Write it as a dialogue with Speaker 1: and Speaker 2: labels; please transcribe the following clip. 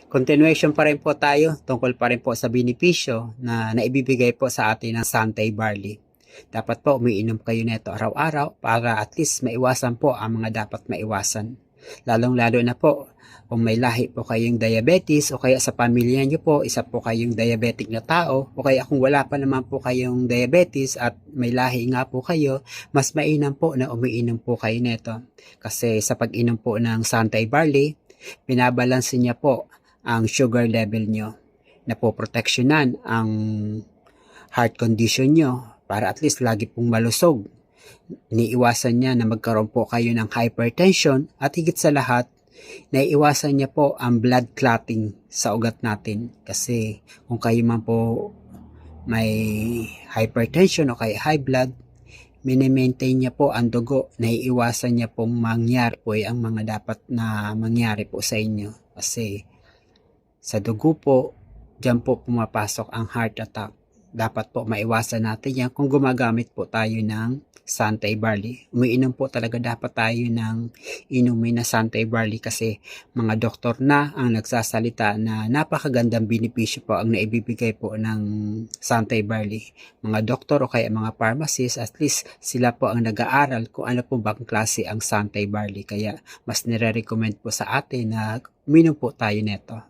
Speaker 1: Continuation pa rin po tayo tungkol pa rin po sa benepisyo na naibibigay po sa atin ng Santay Barley. Dapat po umiinom kayo nito araw-araw para at least maiwasan po ang mga dapat maiwasan. Lalong-lalo na po kung may lahi po kayong diabetes o kaya sa pamilya nyo po, isa po kayong diabetic na tao o kaya kung wala pa naman po kayong diabetes at may lahi nga po kayo, mas mainam po na umiinom po kayo nito. Kasi sa pag-inom po ng Santay Barley, binabalanse niya po ang sugar level nyo. Napoproteksyonan ang heart condition nyo para at least lagi pong malusog. Niiwasan niya na magkaroon po kayo ng hypertension at higit sa lahat, naiiwasan niya po ang blood clotting sa ugat natin. Kasi kung kayo man po may hypertension o kaya high blood, mini-maintain niya po ang dugo. Naiiwasan niya pong mangyari po ang mga dapat na mangyari po sa inyo. Kasi sa dugo po, dyan po pumapasok ang heart attack. Dapat po maiwasan natin yan kung gumagamit po tayo ng Santay Barley. Umiinom po talaga dapat tayo ng inumin na Santay Barley kasi mga doktor na ang nagsasalita na napakagandang benepisyo po ang naibibigay po ng Santay Barley. Mga doktor o kaya mga pharmacist, at least sila po ang nag-aaral kung ano po bang klase ang Santay Barley. Kaya mas nire-recommend po sa atin na uminom po tayo neto.